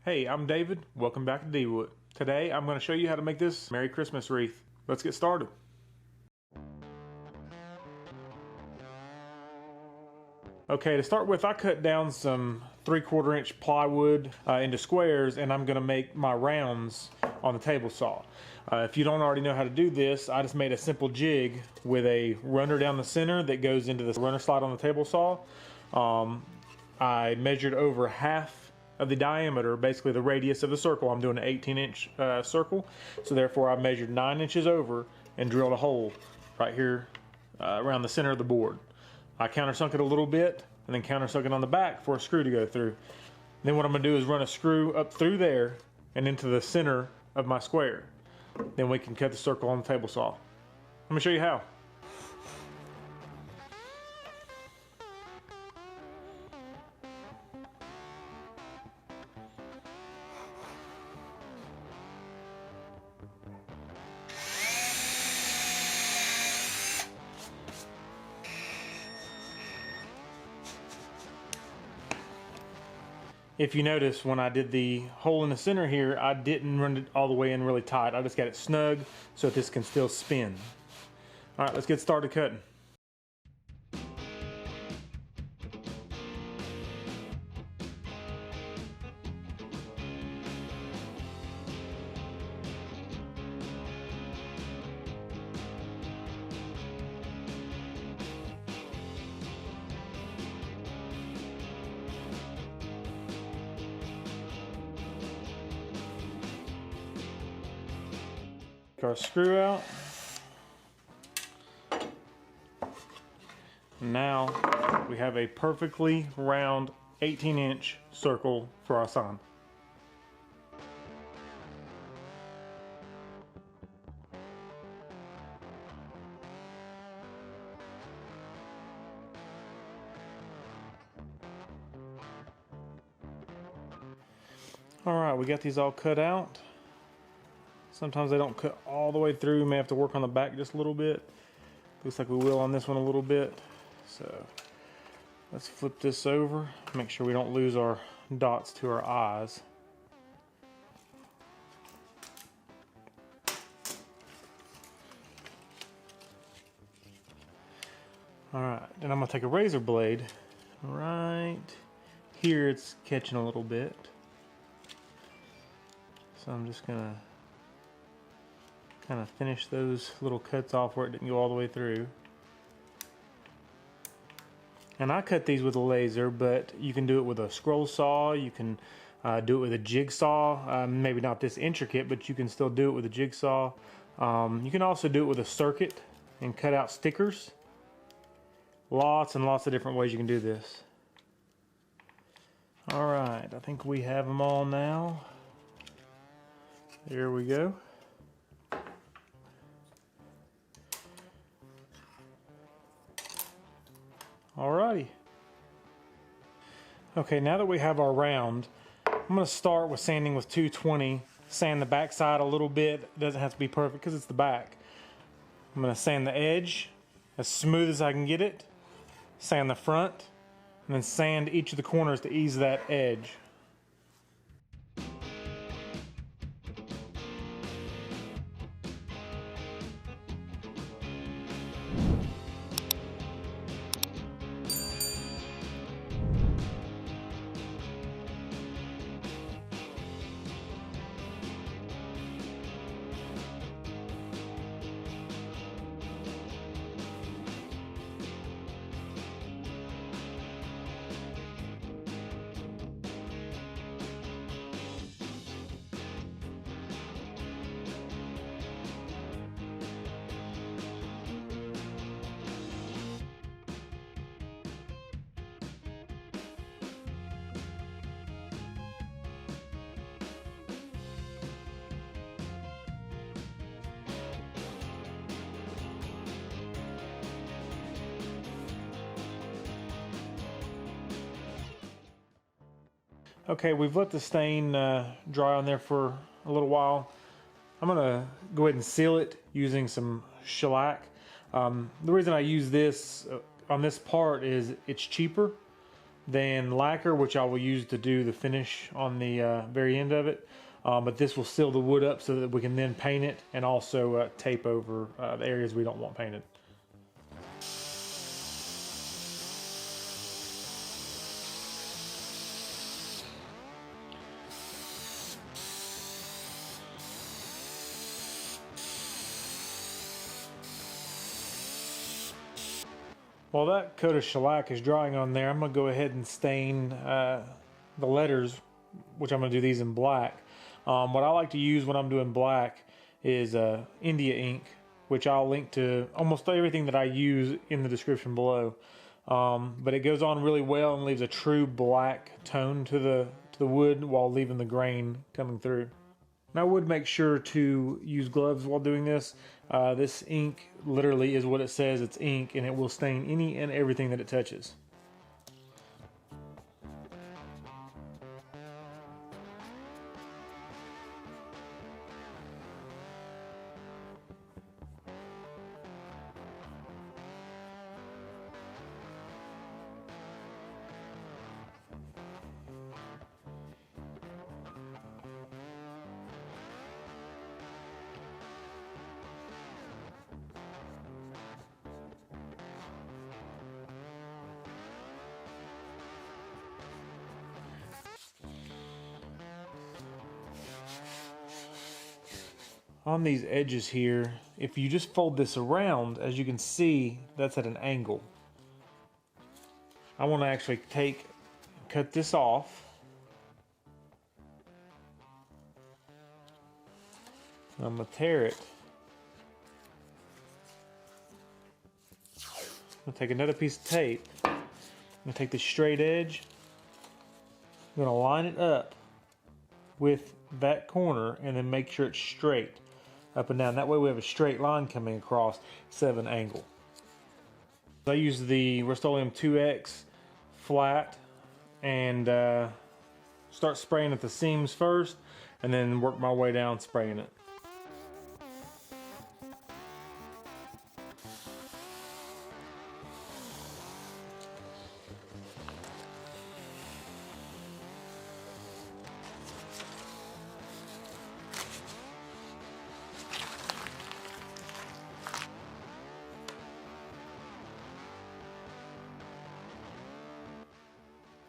Hey, I'm David. Welcome back to Dewalt. Today I'm going to show you how to make this Merry Christmas wreath. Let's get started. Okay, to start with, I cut down some 3/4 inch plywood into squares, and I'm going to make my rounds on the table saw. If you don't already know how to do this, I just made a simple jig with a runner down the center that goes into the runner slot on the table saw. I measured over half of the diameter, basically the radius of the circle. I'm doing an 18-inch circle, so therefore I measured 9 inches over and drilled a hole right here around the center of the board. I countersunk it a little bit and then countersunk it on the back for a screw to go through. Then what I'm going to do is run a screw up through there and into the center of my square. Then we can cut the circle on the table saw. Let me show you how. If you notice, when I did the hole in the center here, I didn't run it all the way in really tight. I just got it snug so that this can still spin. All right, let's get started cutting. Take our screw out. Now we have a perfectly round 18-inch circle for our sign. All right, we got these all cut out. Sometimes they don't cut all the way through. We may have to work on the back just a little bit. Looks like we will on this one a little bit. So let's flip this over. Make sure we don't lose our dots to our eyes. All right, then I'm gonna take a razor blade. Right here it's catching a little bit. So I'm just gonna kind of finish those little cuts off where it didn't go all the way through. And I cut these with a laser, but you can do it with a scroll saw. You can do it with a jigsaw. Maybe not this intricate, but you can still do it with a jigsaw. You can also do it with a circuit and cut out stickers. Lots and lots of different ways you can do this. All right, I think we have them all now. There we go. Alrighty. Okay, now that we have our round, I'm going to start with sanding with 220. Sand the back side a little bit. It doesn't have to be perfect because it's the back. I'm going to sand the edge as smooth as I can get it. Sand the front. And then sand each of the corners to ease that edge. Okay, we've let the stain dry on there for a little while. I'm gonna go ahead and seal it using some shellac. The reason I use this on this part is it's cheaper. than lacquer, which I will use to do the finish on the very end of it. But this will seal the wood up so that we can then paint it and also tape over the areas we don't want painted. While that coat of shellac is drying on there, I'm going to go ahead and stain the letters, which I'm going to do these in black. What I like to use when I'm doing black is India ink, which I'll link to almost everything that I use in the description below. But it goes on really well and leaves a true black tone to the wood while leaving the grain coming through. Now, I would make sure to use gloves while doing this. This ink literally is what it says, it's ink, and it will stain any and everything that it touches. On these edges here, if you just fold this around, as you can see, that's at an angle. I want to actually cut this off. I'm going to tear it. I'm going to take another piece of tape. I'm going to take this straight edge. I'm going to line it up with that corner and then make sure it's straight up and down. That way we have a straight line coming across instead of an angle. I use the Rust-Oleum 2X flat and start spraying at the seams first and then work my way down spraying it.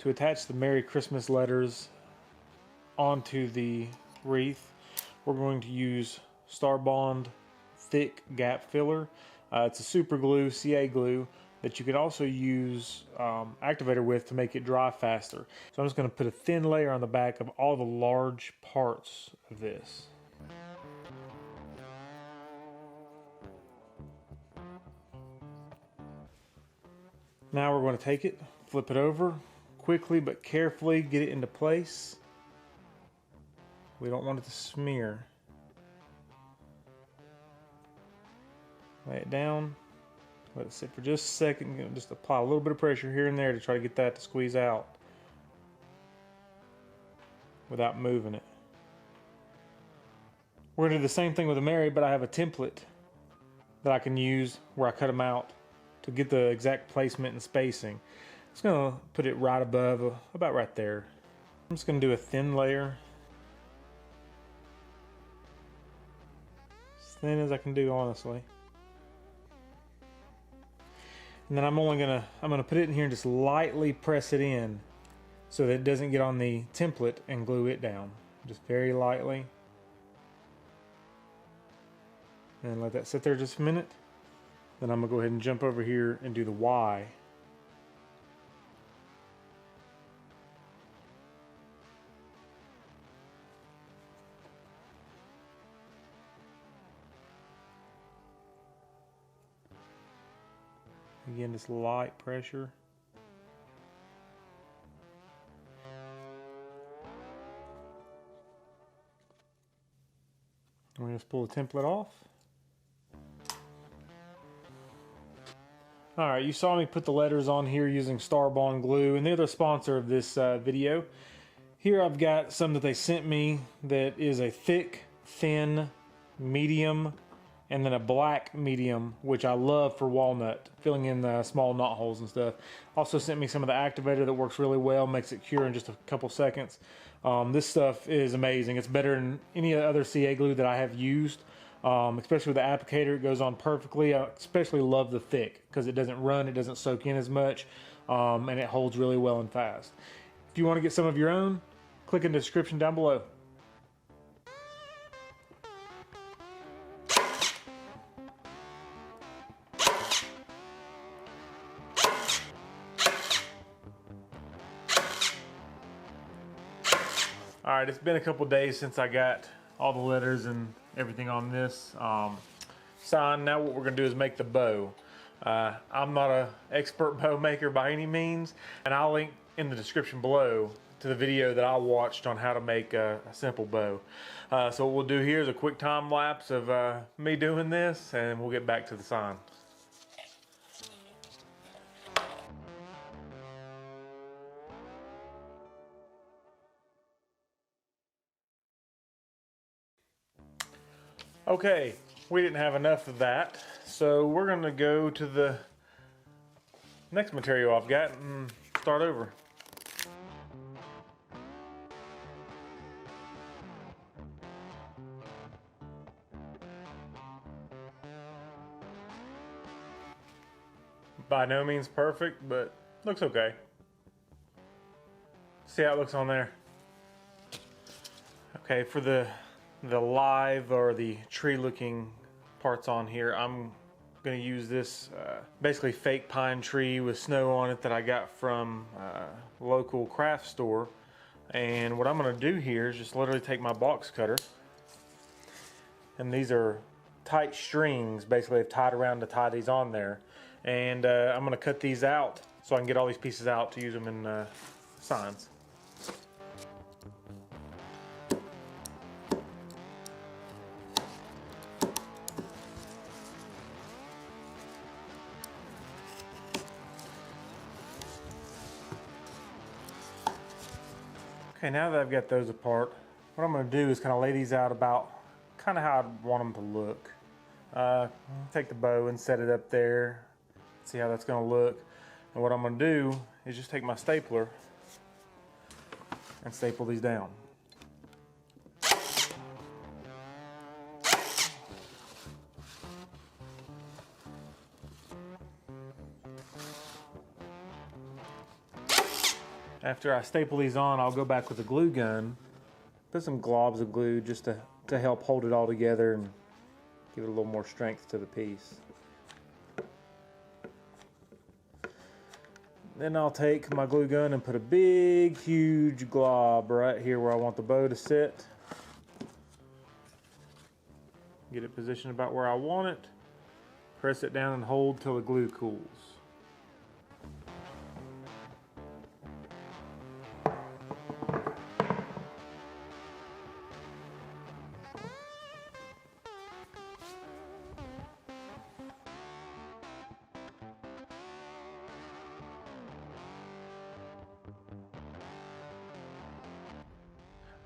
To attach the Merry Christmas letters onto the wreath, we're going to use Starbond thick gap filler. It's a super glue, CA glue, that you can also use activator with to make it dry faster. So I'm just going to put a thin layer on the back of all the large parts of this. Now we're going to take it, flip it over, quickly but carefully get it into place. We don't want it to smear. Lay it down, let it sit for just a second, just apply a little bit of pressure here and there to try to get that to squeeze out without moving it. We're going to do the same thing with the Merry, but I have a template that I can use where I cut them out to get the exact placement and spacing. I'm just going to put it right above, about right there. I'm just going to do a thin layer. As thin as I can do, honestly. And then I'm going to put it in here and just lightly press it in so that it doesn't get on the template and glue it down. Just very lightly. And let that sit there just a minute. Then I'm going to go ahead and jump over here and do the Y. Again, just light pressure. We're going to pull the template off. Alright, you saw me put the letters on here using Starbond glue, and they're the sponsor of this video. Here I've got some that they sent me that is a thick, thin, medium and then a black medium, which I love for walnut, filling in the small knot holes and stuff. Also sent me some of the activator that works really well, makes it cure in just a couple seconds. This stuff is amazing. It's better than any other CA glue that I have used, especially with the applicator. It goes on perfectly. I especially love the thick because it doesn't run, it doesn't soak in as much, and it holds really well and fast. If you want to get some of your own, click in the description down below. Alright, it's been a couple days since I got all the letters and everything on this sign. Now what we're going to do is make the bow. I'm not an expert bow maker by any means, and I'll link in the description below to the video that I watched on how to make a simple bow. So what we'll do here is a quick time lapse of me doing this, and we'll get back to the sign. Okay, we didn't have enough of that, so we're going to go to the next material I've got and start over. By no means perfect, but looks okay. See how it looks on there? Okay, for the live or the tree looking parts on here, I'm going to use this basically fake pine tree with snow on it that I got from a local craft store. And what I'm going to do here is just literally take my box cutter, and these are tight strings basically I've tied around to tie these on there, and I'm going to cut these out so I can get all these pieces out to use them in signs. Okay, now that I've got those apart, what I'm going to do is kind of lay these out about kind of how I'd want them to look. Take the bow and set it up there, see how that's going to look. And what I'm going to do is just take my stapler and staple these down. After I staple these on, I'll go back with a glue gun, put some globs of glue just to help hold it all together and give it a little more strength to the piece. Then I'll take my glue gun and put a big, huge glob right here where I want the bow to sit. Get it positioned about where I want it. Press it down and hold till the glue cools.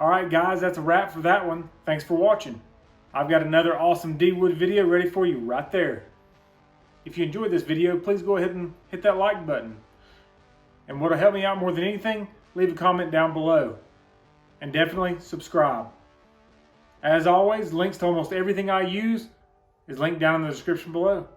Alright guys, that's a wrap for that one. Thanks for watching. I've got another awesome D-Wood video ready for you right there. If you enjoyed this video, please go ahead and hit that like button. And what'll help me out more than anything, leave a comment down below. And definitely subscribe. As always, links to almost everything I use is linked down in the description below.